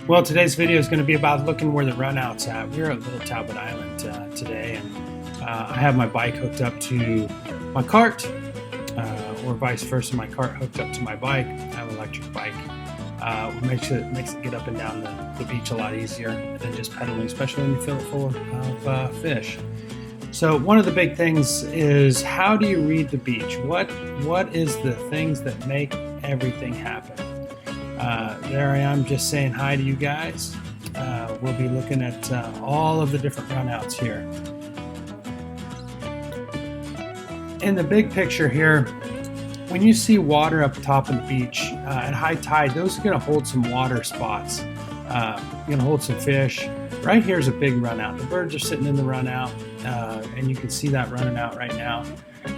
Well, today's video is going to be about looking where the runout's at. We're at Little Talbot Island today, and I have my bike hooked up to my cart, or vice versa, my cart hooked up to my bike. I have an electric bike. Makes it get up and down the beach a lot easier than just pedaling, especially when you fill it full of fish. So one of the big things is, how do you read the beach? What is the things that make everything happen? There I am just saying hi to you guys. We'll be looking at all of the different runouts here. In the big picture here, when you see water up top of the beach at high tide, those are going to hold some water spots. You're going to hold some fish. Right here is a big runout. The birds are sitting in the runout, and you can see that running out right now.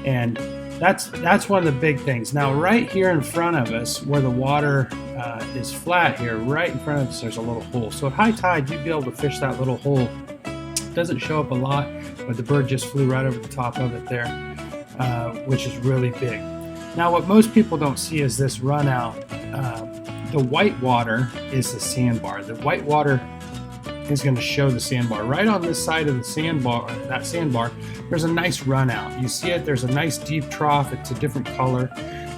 And that's one of the big things. Now, right here in front of us, where the water is flat here, right in front of us, there's a little hole. So at high tide, you'd be able to fish that little hole. It doesn't show up a lot, but the bird just flew right over the top of it there, which is really big. Now, what most people don't see is this runout. The white water is the sandbar. The white water is going to show the sandbar. Right on this side of the sandbar, there's a nice runout. You see it, there's a nice deep trough. It's a different color.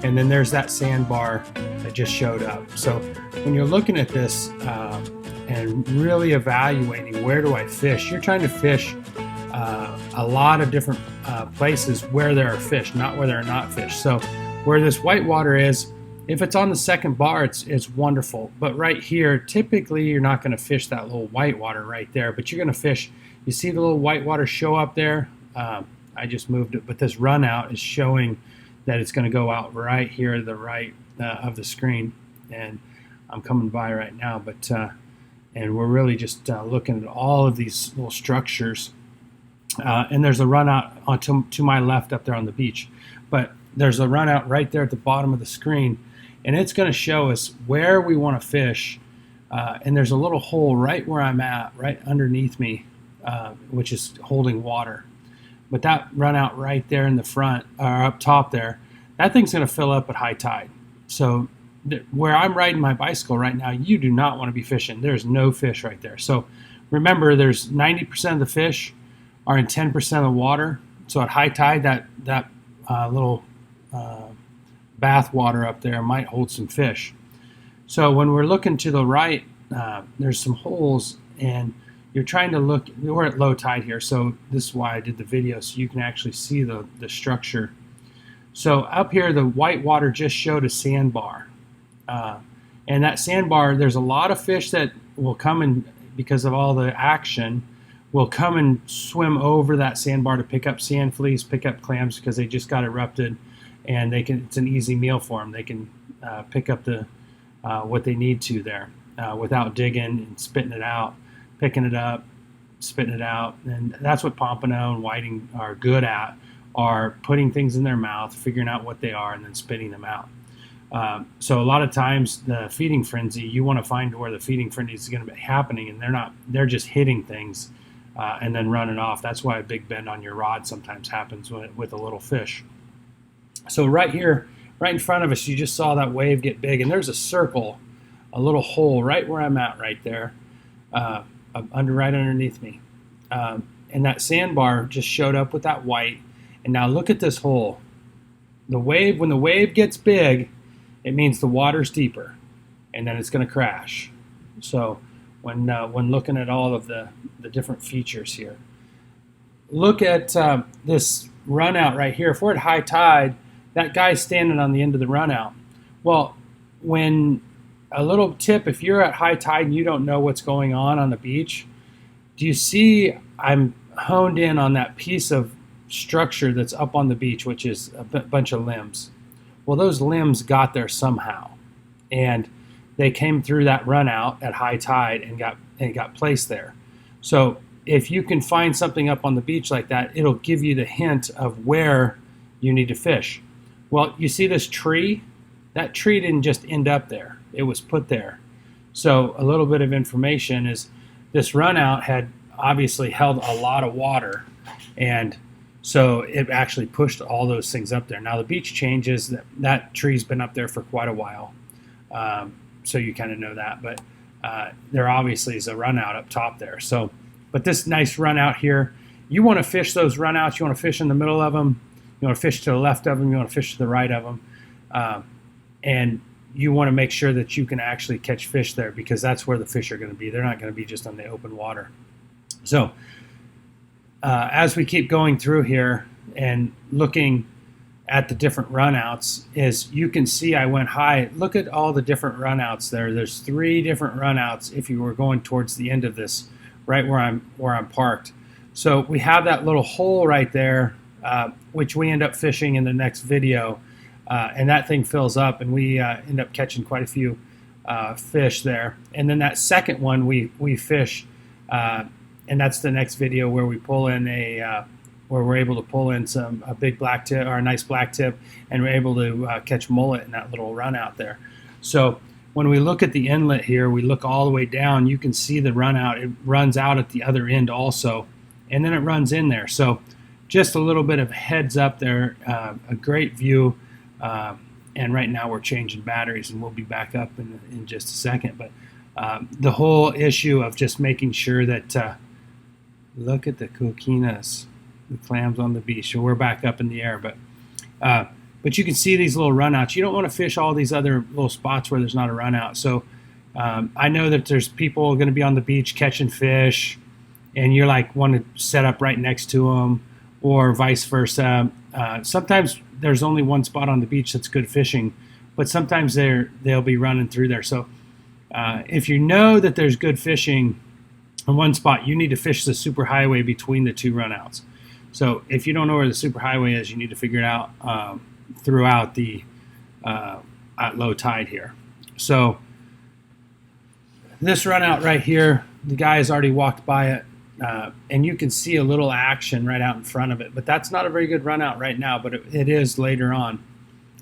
And then there's that sandbar that just showed up. So when you're looking at this and really evaluating, where do I fish? You're trying to fish a lot of different places where there are fish, not where there are not fish. So where this white water is, if it's on the second bar, it's wonderful. But right here, typically you're not going to fish that little white water right there, but you're going to fish. You see the little white water show up there? I just moved it, but this runout is showing that it's going to go out right here to the right of the screen. And I'm coming by right now, but and we're really just looking at all of these little structures. And there's a runout to my left up there on the beach. But there's a runout right there at the bottom of the screen. And it's going to show us where we want to fish. And there's a little hole right where I'm at, right underneath me, which is holding water. But that runout right there in the front, or up top there, that thing's going to fill up at high tide. So where I'm riding my bicycle right now, you do not want to be fishing. There's no fish right there. So remember, there's 90% of the fish are in 10% of the water. So at high tide, that little bath water up there might hold some fish. So when we're looking to the right, there's some holes, and you're trying to look. We're at low tide here, so this is why I did the video, so you can actually see the structure. So up here, the white water just showed a sandbar, and that sandbar, there's a lot of fish that will come in because of all the action, will come and swim over that sandbar to pick up sand fleas, pick up clams, because they just got erupted. And it's an easy meal for them. They can pick up what they need to there without digging and spitting it out, picking it up, spitting it out. And that's what pompano and whiting are good at, are putting things in their mouth, figuring out what they are, and then spitting them out. So a lot of times the feeding frenzy, you want to find where the feeding frenzy is going to be happening, and they're just hitting things and then running off. That's why a big bend on your rod sometimes happens with a little fish. So right here, right in front of us, you just saw that wave get big, and there's a circle, a little hole right where I'm at right there, right underneath me. And that sandbar just showed up with that white. And now look at this hole. When the wave gets big, it means the water's deeper, and then it's going to crash. So when looking at all of the different features here, look at this runout right here. If we're at high tide, that guy's standing on the end of the runout. Well, a little tip, if you're at high tide and you don't know what's going on the beach, do you see I'm honed in on that piece of structure that's up on the beach, which is a bunch of limbs? Well, those limbs got there somehow, and they came through that runout at high tide and got placed there. So if you can find something up on the beach like that, it'll give you the hint of where you need to fish. Well, you see this tree? That tree didn't just end up there. It was put there. So a little bit of information is, this runout had obviously held a lot of water, and so it actually pushed all those things up there. Now the beach changes. That tree's been up there for quite a while, so you kind of know that. But there obviously is a run out up top there. So, but this nice run out here, you want to fish those run outs. You want to fish in the middle of them. You want to fish to the left of them. You want to fish to the right of them. And you want to make sure that you can actually catch fish there, because that's where the fish are going to be. They're not going to be just on the open water. So as we keep going through here and looking at the different runouts, is you can see I went high. Look at all the different runouts there. There's 3 different runouts if you were going towards the end of this, right where I'm parked. So we have that little hole right there, which we end up fishing in the next video, and that thing fills up, and we end up catching quite a few fish there. And then that second one we fish, and that's the next video where we pull in where we're able to pull in a big black tip, or a nice black tip, and we're able to catch mullet in that little run out there. So when we look at the inlet here, we look all the way down, you can see the run out. It runs out at the other end also, and then it runs in there. So just a little bit of heads up there, a great view. And right now we're changing batteries, and we'll be back up in just a second. But the whole issue of just making sure that, look at the coquinas, the clams on the beach. So we're back up in the air, but you can see these little runouts. You don't want to fish all these other little spots where there's not a run out. So I know that there's people going to be on the beach catching fish, and you're like want to set up right next to them, or vice versa. Sometimes there's only one spot on the beach that's good fishing, but sometimes they'll be running through there. So if you know that there's good fishing on one spot, you need to fish the superhighway between the 2 runouts. So if you don't know where the superhighway is, you need to figure it out throughout the at low tide here. So this run out right here, the guy has already walked by it, and you can see a little action right out in front of it. But that's not a very good run out right now, but it is later on.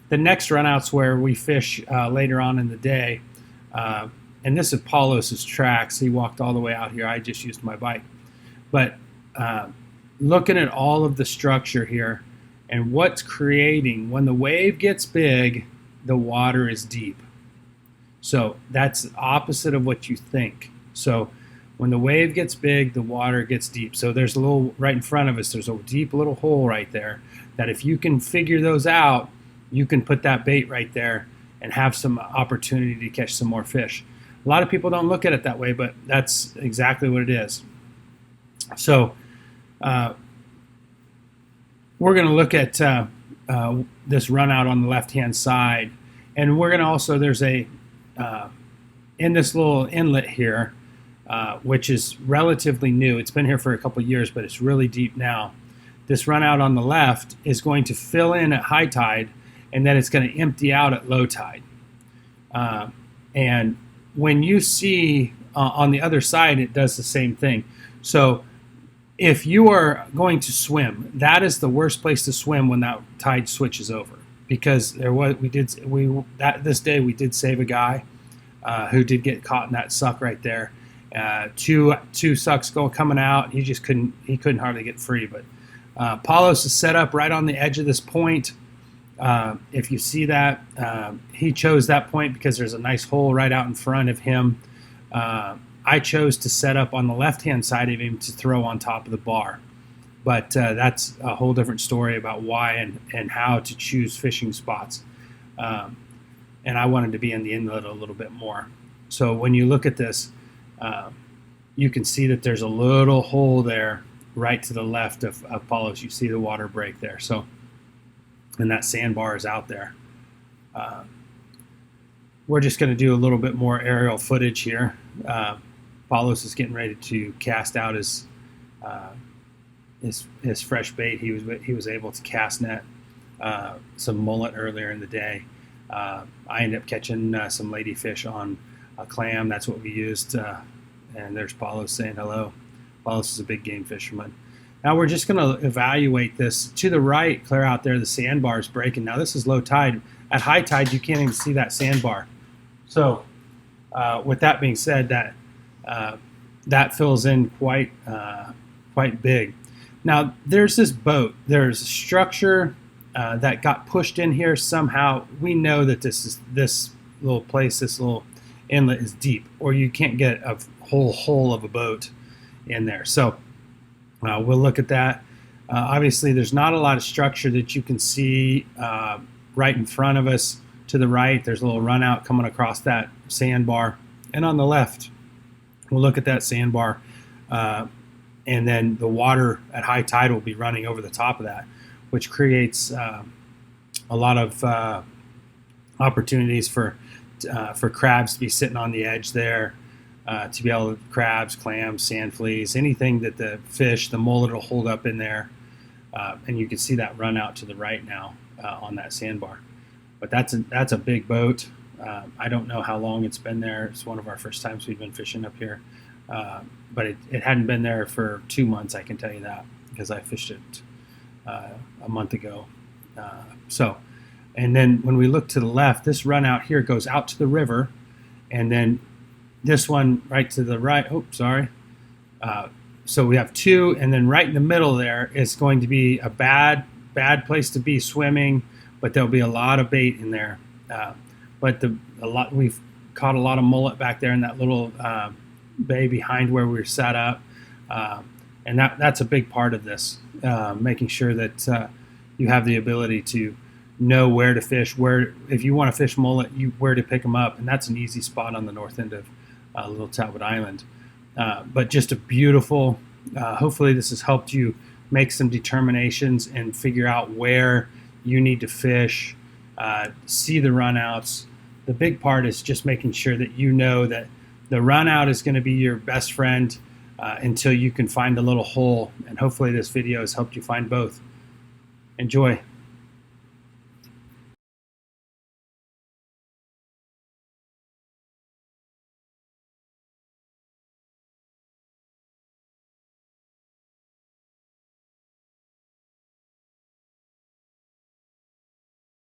The next run out's where we fish later on in the day. And this is Paulos' tracks. He walked all the way out here. I just used my bike. But looking at all of the structure here and what's creating, when the wave gets big, the water is deep. So that's the opposite of what you think. So when the wave gets big, the water gets deep. So there's a little, right in front of us, there's a deep little hole right there that if you can figure those out, you can put that bait right there and have some opportunity to catch some more fish. A lot of people don't look at it that way, but that's exactly what it is. So we're going to look at this run out on the left-hand side. And we're going to also, there's a, in this little inlet here, which is relatively new. It's been here for a couple of years, but it's really deep now. This run out on the left is going to fill in at high tide, and then it's going to empty out at low tide. And when you see on the other side, it does the same thing. So if you are going to swim, that is the worst place to swim when that tide switches over, because this day we did save a guy who did get caught in that suck right there. Two sucks coming out. He couldn't hardly get free. But Paulos is set up right on the edge of this point. If you see that, he chose that point because there's a nice hole right out in front of him. I chose to set up on the left-hand side of him to throw on top of the bar. But that's a whole different story about why and how to choose fishing spots. And I wanted to be in the inlet a little bit more. So when you look at this, you can see that there's a little hole there right to the left of Paulos. You see the water break there. So, and that sandbar is out there. We're just going to do a little bit more aerial footage here. Paulos is getting ready to cast out his fresh bait. He was able to cast net some mullet earlier in the day. I ended up catching some ladyfish on a clam. That's what we used. And there's Paulos saying hello. Paulos is a big game fisherman. Now we're just going to evaluate this. To the right, clear out there, the sandbar is breaking. Now this is low tide. At high tide, you can't even see that sandbar. So with that being said, that fills in quite big. Now there's this boat. There's a structure that got pushed in here somehow. We know that this little place, this little inlet is deep, or you can't get a whole hole of a boat in there. So we'll look at that. Obviously, there's not a lot of structure that you can see right in front of us. To the right, there's a little run out coming across that sandbar. And on the left, we'll look at that sandbar. And then the water at high tide will be running over the top of that, which creates a lot of opportunities for crabs to be sitting on the edge there, to be able to, crabs, clams, sand fleas, anything that the fish, the mullet will hold up in there. And you can see that run out to the right now on that sandbar. But that's a big boat. I don't know how long it's been there. It's one of our first times we've been fishing up here. But it hadn't been there for 2 months, I can tell you that, because I fished it a month ago. And then when we look to the left, this run out here goes out to the river, and then this one right to the right, so we have two, and then right in the middle there is going to be a bad place to be swimming, but there'll be a lot of bait in there. We've caught a lot of mullet back there in that little bay behind where we're set up, and that's a big part of this, making sure that you have the ability to know where to fish, if you want to fish mullet, where to pick them up, and that's an easy spot on the north end of Little Talbot Island. But just a beautiful, hopefully this has helped you make some determinations and figure out where you need to fish, see the runouts. The big part is just making sure that you know that the run out is going to be your best friend until you can find a little hole, and hopefully this video has helped you find both. Enjoy.